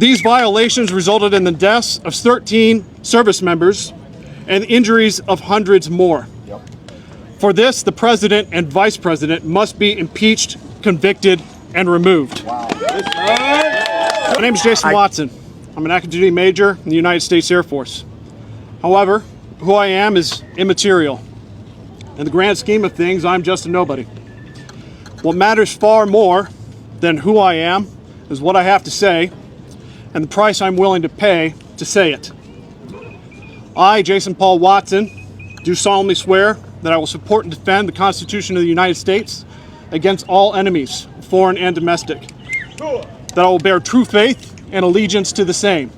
These violations resulted in the deaths of 13 service members and injuries of hundreds more. For this, the president and vice president must be impeached, convicted, and removed. My name is Jason Watson. I'm an active duty major in the United States Air Force. However, who I am is immaterial. In the grand scheme of things, I'm just a nobody. What matters far more than who I am is what I have to say and the price I'm willing to pay to say it. I, Jason Paul Watson, do solemnly swear that I will support and defend the Constitution of the United States against all enemies, foreign and domestic. That I will bear true faith and allegiance to the same.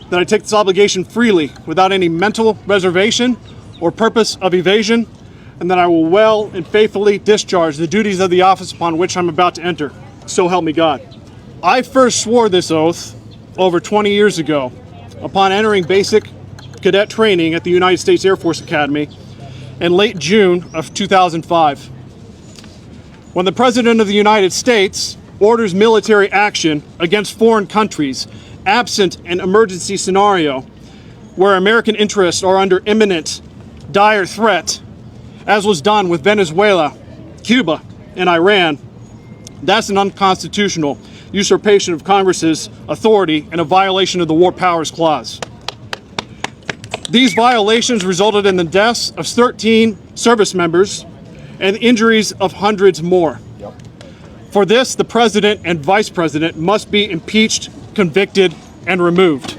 That I take this obligation freely, without any mental reservation or purpose of evasion, and that I will well and faithfully discharge the duties of the office upon which I'm about to enter. So help me God. I first swore this oath over 20 years ago upon entering basic cadet training at the United States Air Force Academy in late June of 2005. When the President of the United States orders military action against foreign countries absent an emergency scenario where American interests are under imminent, dire threat, as was done with Venezuela, Cuba, and Iran, that's an unconstitutional usurpation of Congress's authority and a violation of the War Powers Clause. These violations resulted in the deaths of 13 service members and injuries of hundreds more. For this, the president and vice president must be impeached, convicted, and removed.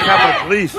Capitol Police.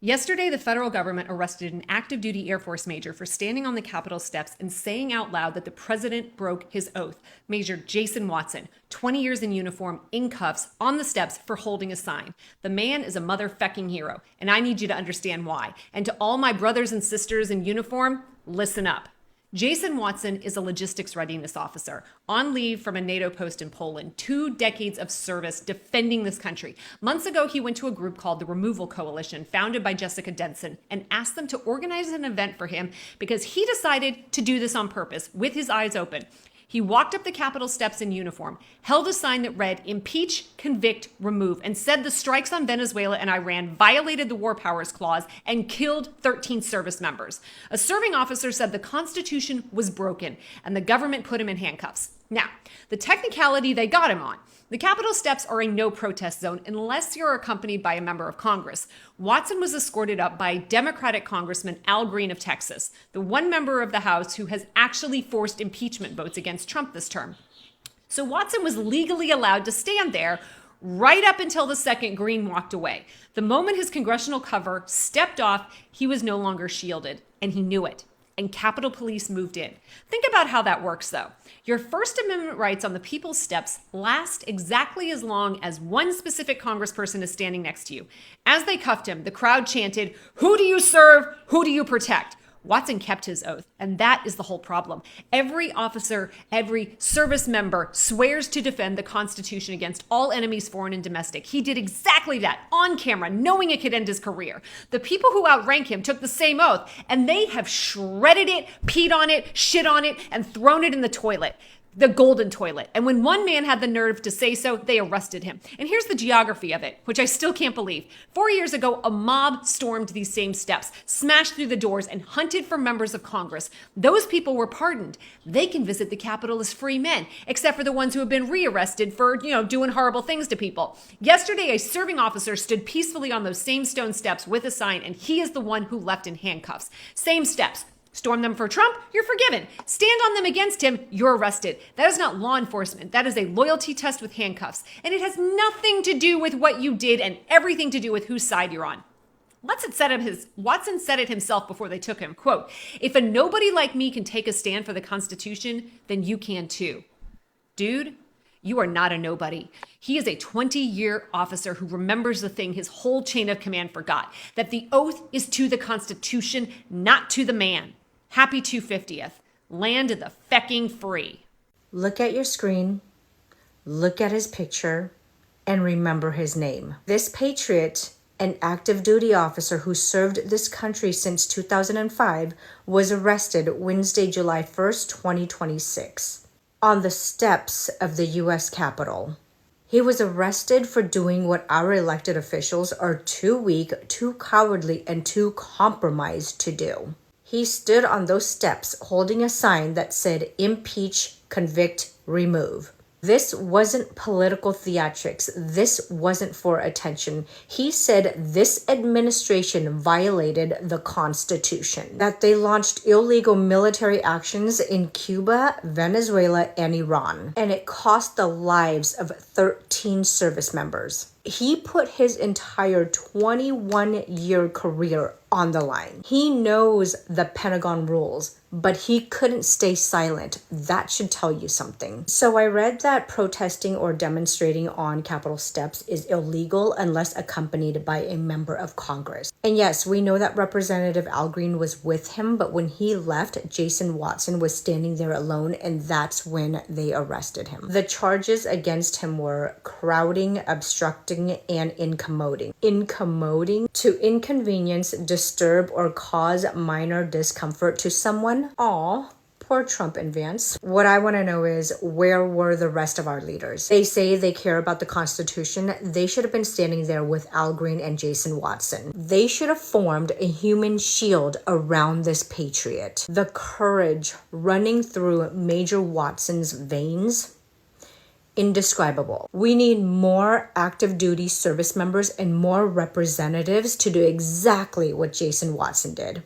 Yesterday, the federal government arrested an active duty Air Force major for standing on the Capitol steps and saying out loud that the president broke his oath. Major Jason Watson, 20 years in uniform, in cuffs, on the steps for holding a sign. The man is a motherfucking hero, and I need you to understand why. And to all my brothers and sisters in uniform, listen up. Jason Watson is a logistics readiness officer on leave from a NATO post in Poland, 2 decades of service defending this country. Months ago, he went to a group called the Removal Coalition, founded by Jessica Denson, and asked them to organize an event for him because he decided to do this on purpose with his eyes open. He walked up the Capitol steps in uniform, held a sign that read, "Impeach, convict, remove," and said the strikes on Venezuela and Iran violated the War Powers Clause and killed 13 service members. A serving officer said the Constitution was broken and the government put him in handcuffs. Now, the technicality they got him on. The Capitol steps are a no-protest zone unless you're accompanied by a member of Congress. Watson was escorted up by Democratic Congressman Al Green of Texas, the one member of the House who has actually forced impeachment votes against Trump this term. So Watson was legally allowed to stand there right up until the second Green walked away. The moment his congressional cover stepped off, he was no longer shielded, and he knew it. And Capitol Police moved in. Think about how that works, though. Your First Amendment rights on the people's steps last exactly as long as one specific congressperson is standing next to you. As they cuffed him, the crowd chanted, "Who do you serve? Who do you protect?" Watson kept his oath, and that is the whole problem. Every officer, every service member swears to defend the Constitution against all enemies, foreign and domestic. He did exactly that on camera, knowing it could end his career. The people who outrank him took the same oath, and they have shredded it, peed on it, shit on it, and thrown it in the toilet. The golden toilet. And when one man had the nerve to say so, they arrested him. And here's the geography of it, which I still can't believe. 4 years ago, a mob stormed these same steps, smashed through the doors, and hunted for members of Congress. Those people were pardoned. They can visit the Capitol as free men, except for the ones who have been rearrested for, doing horrible things to people. Yesterday, a serving officer stood peacefully on those same stone steps with a sign, and he is the one who left in handcuffs. Same steps. Storm them for Trump, you're forgiven. Stand on them against him, you're arrested. That is not law enforcement. That is a loyalty test with handcuffs. And it has nothing to do with what you did and everything to do with whose side you're on. Watson said it himself before they took him, quote, "If a nobody like me can take a stand for the Constitution, then you can too." Dude, you are not a nobody. He is a 20-year officer who remembers the thing his whole chain of command forgot, that the oath is to the Constitution, not to the man. Happy 250th. Land of the fecking free. Look at your screen, look at his picture, and remember his name. This patriot an active duty officer who served this country since 2005, was arrested Wednesday, July 1st, 2026, on the steps of the U.S. Capitol. He was arrested for doing what our elected officials are too weak, too cowardly, and too compromised to do. He stood on those steps holding a sign that said, "Impeach, convict, remove." This wasn't political theatrics. This wasn't for attention. He said this administration violated the Constitution, that they launched illegal military actions in Cuba, Venezuela, and Iran, and it cost the lives of 13 service members. He put his entire 21-year career on the line. He knows the Pentagon rules, but he couldn't stay silent. That should tell you something. So I read that protesting or demonstrating on Capitol steps is illegal unless accompanied by a member of Congress. And yes, we know that Representative Al Green was with him, but when he left, Jason Watson was standing there alone, and that's when they arrested him. The charges against him were crowding, obstructing, and incommoding. Incommoding, to inconvenience, disturb, or cause minor discomfort to someone. Aw, poor Trump and Vance. What I want to know is, where were the rest of our leaders? They say they care about the Constitution. They should have been standing there with Al Green and Jason Watson. They should have formed a human shield around this patriot. The courage running through Major Watson's veins, indescribable. We need more active duty service members and more representatives to do exactly what Jason Watson did.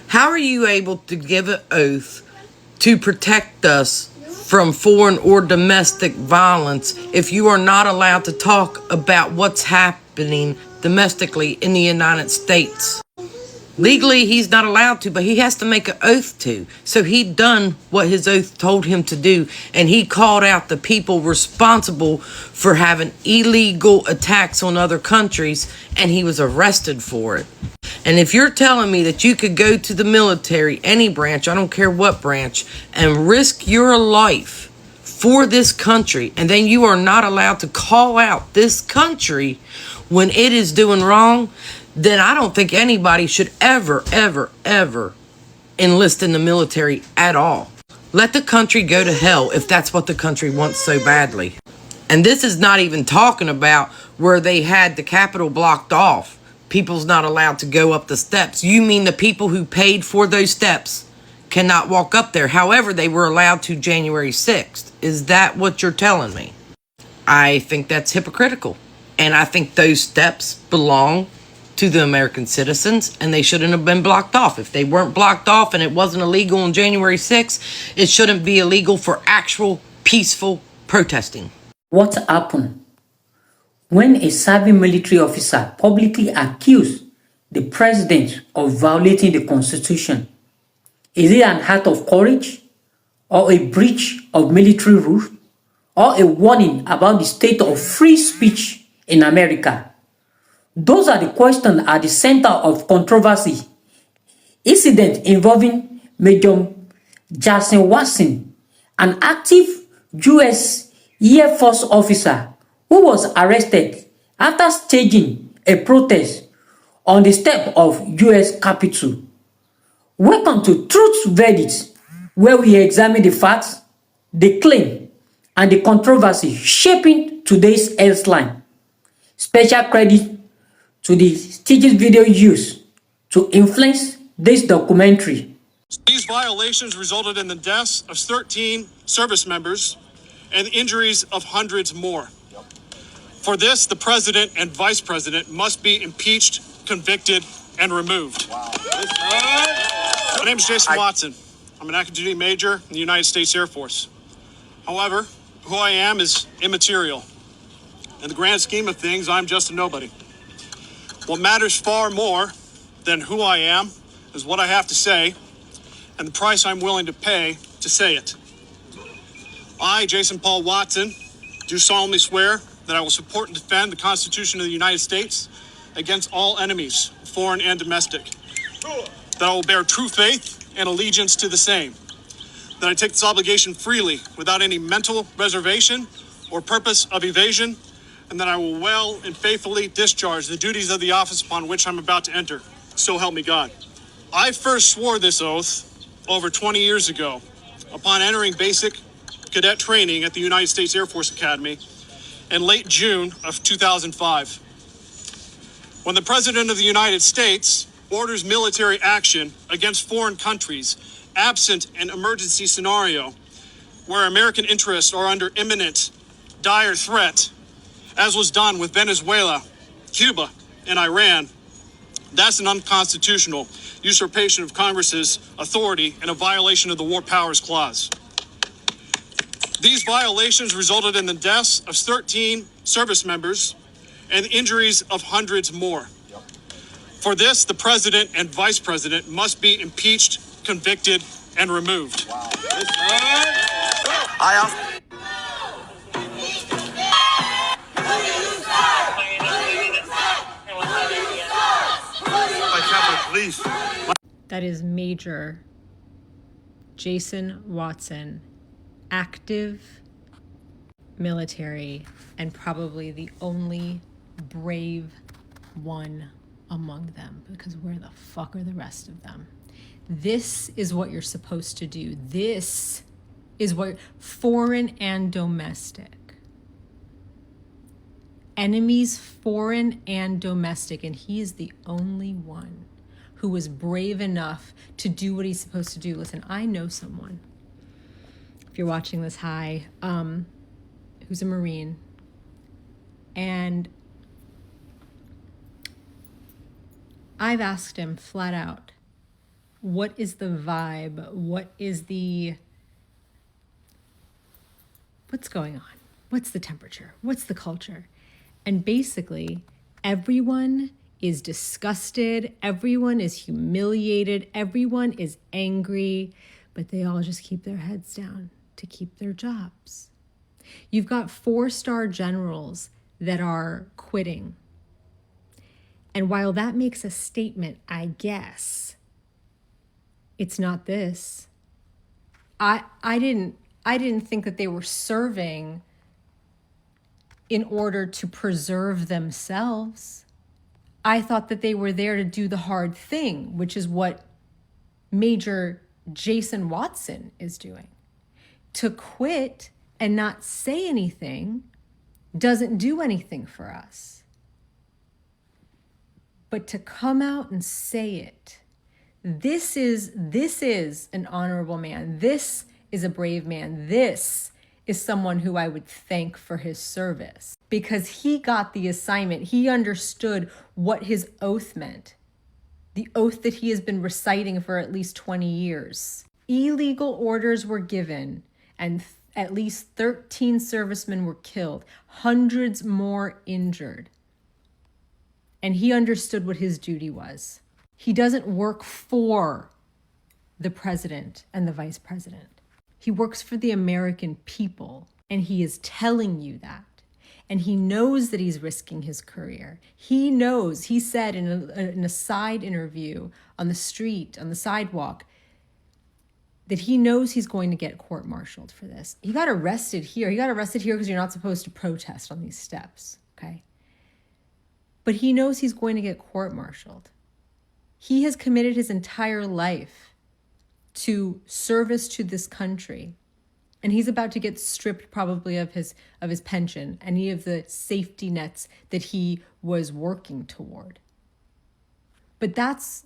How are you able to give an oath to protect us from foreign or domestic violence if you are not allowed to talk about what's happening domestically in the United States? Legally, he's not allowed to, but he has to make an oath to. So he done what his oath told him to do, and he called out the people responsible for having illegal attacks on other countries, and he was arrested for it. And if you're telling me that you could go to the military, any branch, I don't care what branch, and risk your life for this country, and then you are not allowed to call out this country when it is doing wrong, then I don't think anybody should ever enlist in the military at all. Let the country go to hell if that's what the country wants so badly. And this is not even talking about where they had the Capitol blocked off. People's not allowed to go up the steps. You mean the people who paid for those steps cannot walk up there? However, they were allowed to January 6th. Is that what you're telling me? I think that's hypocritical. And I think those steps belong to the American citizens, and they shouldn't have been blocked off. If they weren't blocked off and it wasn't illegal on January 6th, it shouldn't be illegal for actual peaceful protesting. What happened when a serving military officer publicly accused the president of violating the Constitution? Is it an act of courage, or a breach of military rules, or a warning about the state of free speech in America? Those are the questions at the center of controversy. Incident involving Major Jason Watson, an active U.S. Air Force officer who was arrested after staging a protest on the step of U.S. Capitol. Welcome to Truth Verdict, where we examine the facts, the claim, and the controversy shaping today's headline. Special credit to the staged video used to influence this documentary. These violations resulted in the deaths of 13 service members and injuries of hundreds more. For this, the president and vice president must be impeached, convicted, and removed. My name is Jason Watson. I'm an active duty major in the United States Air Force. However, who I am is immaterial. In the grand scheme of things, I'm just a nobody. What matters far more than who I am is what I have to say and the price I'm willing to pay to say it. I, Jason Paul Watson, do solemnly swear that I will support and defend the Constitution of the United States against all enemies, foreign and domestic. That I will bear true faith and allegiance to the same. That I take this obligation freely, without any mental reservation or purpose of evasion. and that I will well and faithfully discharge the duties of the office upon which I'm about to enter. So help me God. I first swore this oath over 20 years ago upon entering basic cadet training at the United States Air Force Academy in late June of 2005. When the President of the United States orders military action against foreign countries, absent an emergency scenario where American interests are under imminent, dire threat, as was done with Venezuela, Cuba, and Iran, that's an unconstitutional usurpation of Congress's authority and a violation of the War Powers Clause. These violations resulted in the deaths of 13 service members and injuries of hundreds more. For this, the President and Vice President must be impeached, convicted, and removed. That is Major Jason Watson, active military, and probably the only brave one among them, because where the fuck are the rest of them? This is what you're supposed to do. This is what foreign and domestic. Enemies, foreign and domestic, and he is the only one who was brave enough to do what he's supposed to do. Listen, I know someone, if you're watching this, hi, who's a Marine, and I've asked him flat out, what is the vibe? What's going on? What's the temperature? What's the culture? And basically, everyone is disgusted, everyone is humiliated, everyone is angry, but they all just keep their heads down to keep their jobs. You've got 4-star generals that are quitting. And while that makes a statement, I guess, it's not this. I didn't think that they were serving in order to preserve themselves. I thought that they were there to do the hard thing, which is what Major Jason Watson is doing. To quit and not say anything doesn't do anything for us. But to come out and say it, this is an honorable man. This is a brave man. This is someone who I would thank for his service, because he got the assignment. He understood what his oath meant, the oath that he has been reciting for at least 20 years. Illegal orders were given, and at least 13 servicemen were killed, hundreds more injured. And he understood what his duty was. He doesn't work for the president and the vice president. He works for the American people, and he is telling you that. And he knows that he's risking his career. He knows, he said in a side interview on the street, on the sidewalk, that he knows he's going to get court-martialed for this. He got arrested here. He got arrested here because you're not supposed to protest on these steps, okay? But he knows he's going to get court-martialed. He has committed his entire life to service to this country. And he's about to get stripped probably of his pension, any of the safety nets that he was working toward. But that's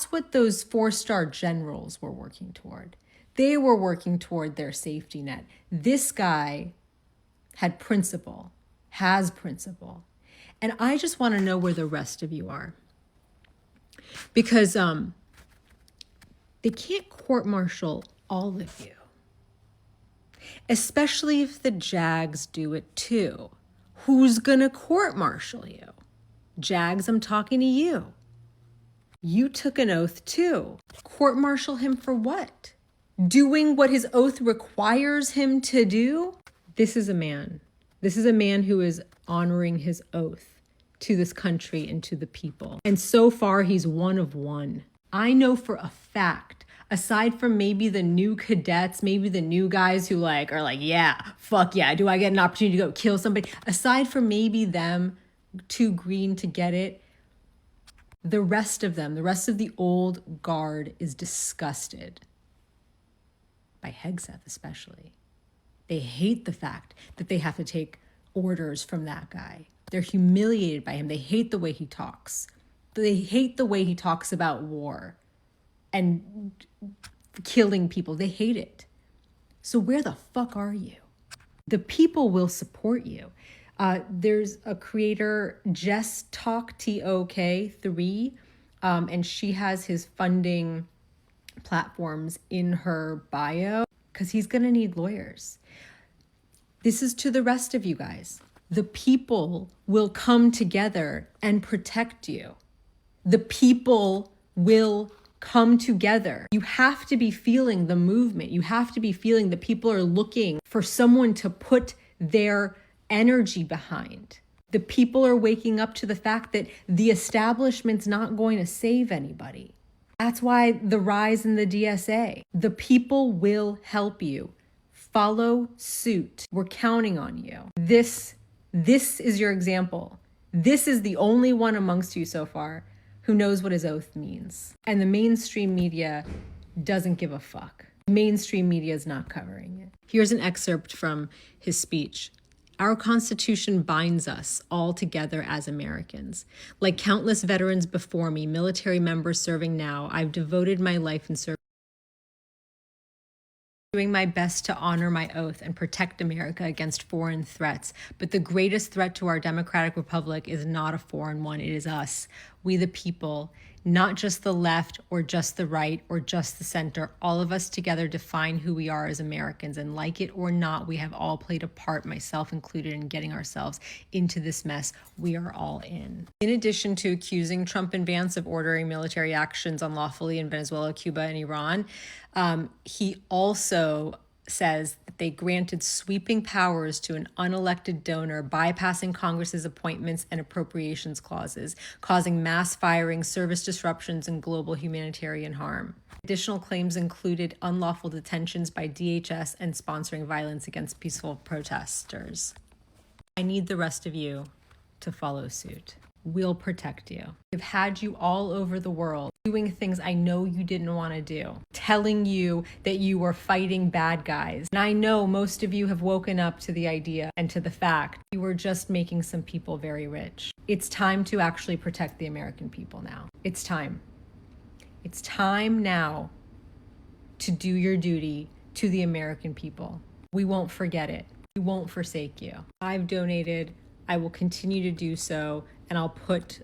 what those 4-star generals were working toward. They were working toward their safety net. This guy had principle, has principle. And I just want to know where the rest of you are. Because they can't court-martial all of you. Especially if the JAGs do it too. Who's gonna court-martial you? JAGs, I'm talking to you. You took an oath too. Court-martial him for what? Doing what his oath requires him to do? This is a man. This is a man who is honoring his oath to this country and to the people. And so far, he's one of one. I know for a fact, aside from maybe the new cadets, maybe the new guys who like are like, yeah, fuck yeah, do I get an opportunity to go kill somebody? Aside from maybe them too green to get it, the rest of them, the rest of the old guard is disgusted by Hegseth especially. They hate the fact that they have to take orders from that guy. They're humiliated by him. They hate the way he talks. They hate the way he talks about war and killing people. They hate it. So where the fuck are you? The people will support you. There's a creator, Jess Talk, TOK3, and she has his funding platforms in her bio because he's going to need lawyers. This is to the rest of you guys. The people will come together and protect you. The people will come together. You have to be feeling the movement. You have to be feeling that people are looking for someone to put their energy behind. The people are waking up to the fact that the establishment's not going to save anybody. That's why the rise in the DSA. The people will help you. Follow suit. We're counting on you. This is your example. This is the only one amongst you so far who knows what his oath means. And the mainstream media doesn't give a fuck. Mainstream media is not covering it. Here's an excerpt from his speech. Our Constitution binds us all together as Americans. Like countless veterans before me, military members serving now, I've devoted my life in service, doing my best to honor my oath and protect America against foreign threats. But the greatest threat to our democratic republic is not a foreign one. It is us, we the people, not just the left or just the right or just the center. All of us together define who we are as Americans. And like it or not, we have all played a part, myself included, in getting ourselves into this mess we are all in. In addition to accusing Trump and Vance of ordering military actions unlawfully in Venezuela, Cuba, and Iran, he also says that they granted sweeping powers to an unelected donor, bypassing Congress's appointments and appropriations clauses, causing mass firing, service disruptions, and global humanitarian harm. Additional claims included unlawful detentions by DHS and sponsoring violence against peaceful protesters. I need the rest of you to follow suit. We'll protect you. We've had you all over the world doing things I know you didn't want to do, telling you that you were fighting bad guys. And I know most of you have woken up to the idea and to the fact you were just making some people very rich. It's time to actually protect the American people now. It's time. It's time now to do your duty to the American people. We won't forget it. We won't forsake you. I've donated. I will continue to do so, and I'll put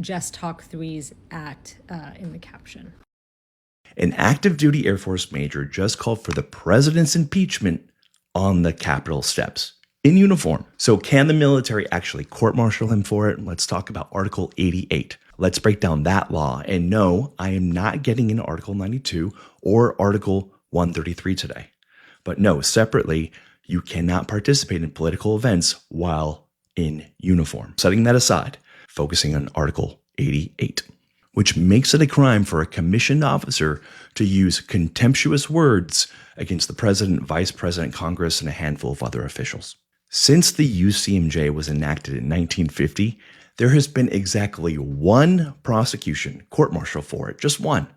Jess Talk 3's in the caption. An active duty Air Force major just called for the president's impeachment on the Capitol steps in uniform. So can the military actually court-martial him for it? Let's talk about Article 88. Let's break down that law. And no, I am not getting into Article 92 or Article 133 today. But no, separately, you cannot participate in political events while in uniform. Setting that aside, focusing on Article 88, which makes it a crime for a commissioned officer to use contemptuous words against the president, vice president, Congress, and a handful of other officials. Since the UCMJ was enacted in 1950, there has been exactly one prosecution, court-martial for it, just one.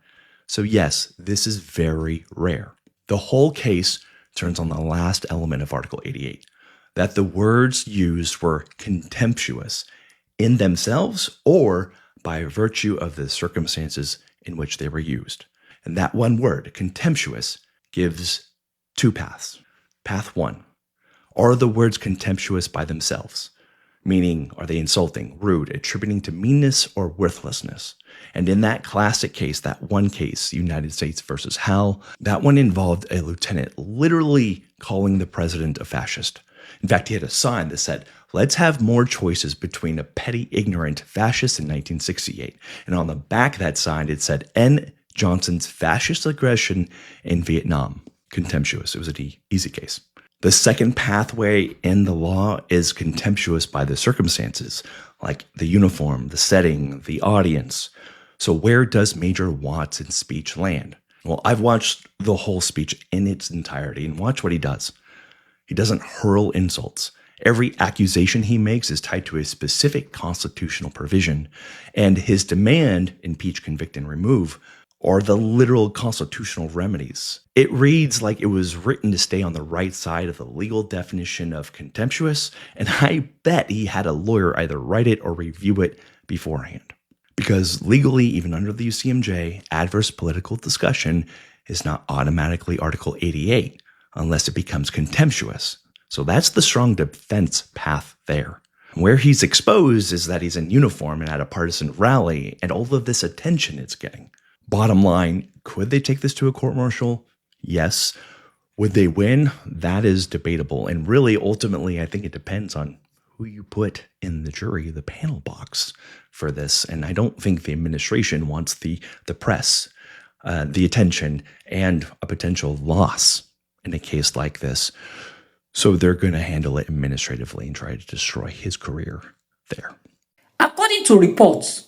So yes, this is very rare. The whole case turns on the last element of Article 88, that the words used were contemptuous in themselves or by virtue of the circumstances in which they were used. And that one word, contemptuous, gives two paths. Path one, are the words contemptuous by themselves? Meaning, are they insulting, rude, attributing to meanness or worthlessness? And in that classic case, that one case, United States versus Hal, that one involved a lieutenant literally calling the president a fascist. In fact, he had a sign that said, "Let's have more choices between a petty, ignorant fascist in 1968. And on the back of that sign, it said, "N. Johnson's fascist aggression in Vietnam." Contemptuous. It was an easy case. The second pathway in the law is contemptuous by the circumstances, like the uniform, the setting, the audience. So where does Major Watson's speech land? Well, I've watched the whole speech in its entirety, and watch what he does. He doesn't hurl insults. Every accusation he makes is tied to a specific constitutional provision, and his demand, impeach, convict, and remove, are the literal constitutional remedies. It reads like it was written to stay on the right side of the legal definition of contemptuous, and I bet he had a lawyer either write it or review it beforehand. Because legally, even under the UCMJ, adverse political discussion is not automatically Article 88 unless it becomes contemptuous. So that's the strong defense path there. Where he's exposed is that he's in uniform and at a partisan rally, and all of this attention it's getting. Bottom line, could they take this to a court-martial? Yes. Would they win? That is debatable. And really, ultimately, I think it depends on who you put in the jury, the panel box for this. And I don't think the administration wants the press, the attention, and a potential loss in a case like this. So they're going to handle it administratively and try to destroy his career there. According to reports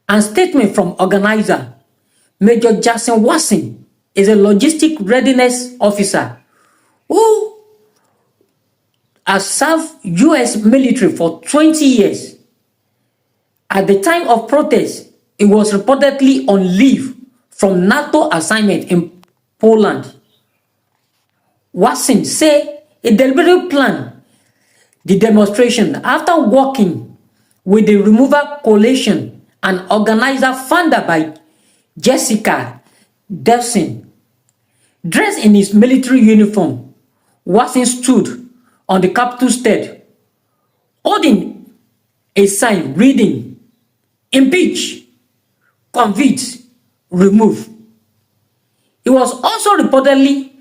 and statement from organizer, Major Jason Watson is a logistic readiness officer who has served U.S. military for 20 years. At the time of protest, he was reportedly on leave from NATO assignment in Poland. Watson said he deliberately planned the demonstration after working with the Removal Coalition, an organizer founded by Jessica Delson. Dressed in his military uniform, Watson stood on the Capitol steps, holding a sign reading, "Impeach, convict, remove." He was also reportedly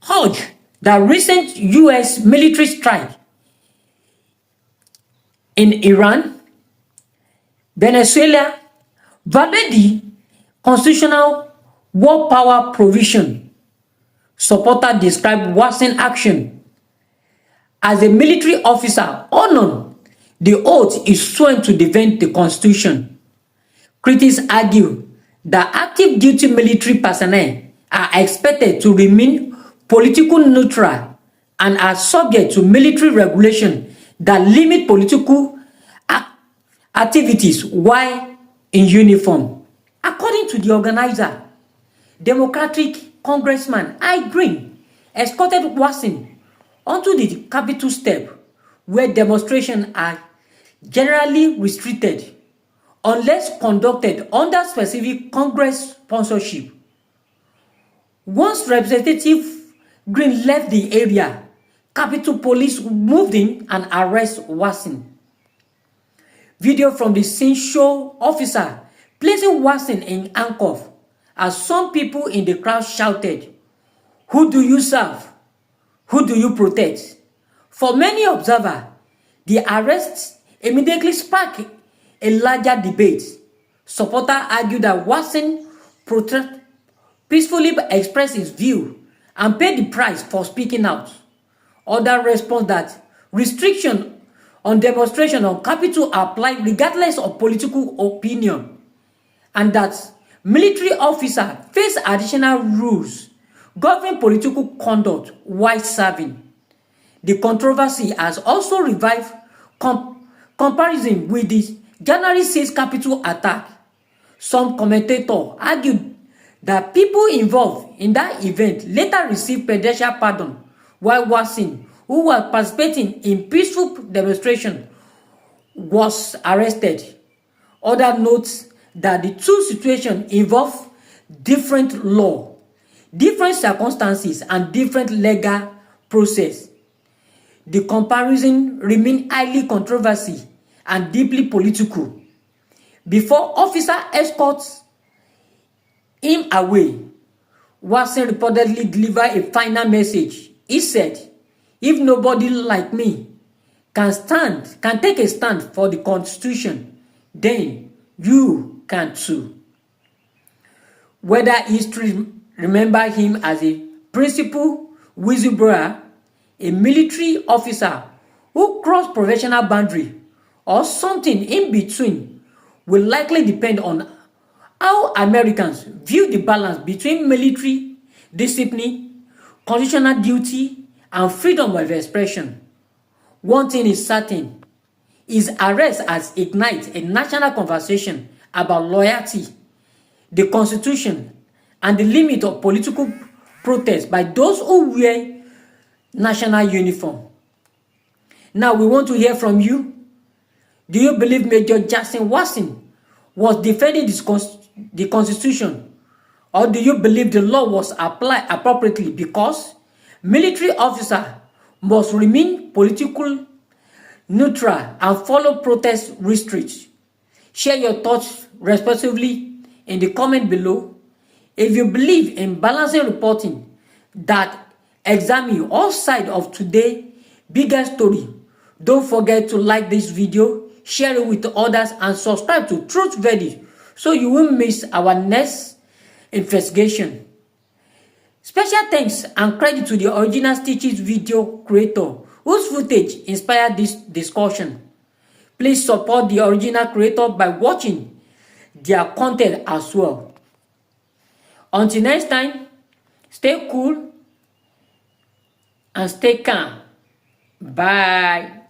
urged that recent U.S. military strike in Iran, Venezuela, violated the constitutional war power provision. Supporters described Watson's action as a military officer honoring the oath he sworn to defend the Constitution. Critics argue that active duty military personnel are expected to remain political neutral and are subject to military regulation that limit political activities while in uniform. According to the organizer, Democratic Congressman Al Green escorted Watson onto the Capitol step, where demonstrations are generally restricted unless conducted under specific Congress sponsorship. Once Representative Green left the area, Capitol Police moved in and arrested Watson. Video from the scene show officer placing Watson in handcuffs as some people in the crowd shouted, "Who do you serve? Who do you protect?" For many observers, the arrest immediately sparked a larger debate. Supporters argued that Watson peacefully expressed his view and paid the price for speaking out. Others responded that restrictions on demonstration on Capitol apply regardless of political opinion, and that military officers face additional rules governing political conduct while serving. The controversy has also revived comparison with the January 6 Capitol attack. Some commentators argued that people involved in that event later received presidential pardon, while Watson, who was participating in peaceful demonstration, was arrested. Others note that the two situations involve different law, different circumstances, and different legal process. The comparison remains highly controversial and deeply political. Before officer escorts him away, Watson reportedly delivered a final message. He said, "If nobody like me can take a stand for the Constitution, then you can too." Whether history remember him as a principled whistleblower, a military officer who crossed professional boundary, or something in between, will likely depend on how Americans view the balance between military discipline, constitutional duty, and freedom of expression. One thing is certain, his arrest has ignited a national conversation about loyalty, the Constitution, and the limit of political protest by those who wear national uniform. Now we want to hear from you. Do you believe Major Jackson Watson was defending the Constitution, or do you believe the law was applied appropriately because military officers must remain political neutral and follow protest restrictions? Share your thoughts respectively in the comment below. If you believe in balancing reporting that examine all sides of today's bigger story, don't forget to like this video, share it with others, and subscribe to Truth Verdict so you won't miss our next investigation. Special thanks and credit to the original Stitches video creator whose footage inspired this discussion. Please support the original creator by watching their content as well. Until next time, stay cool and stay calm. Bye.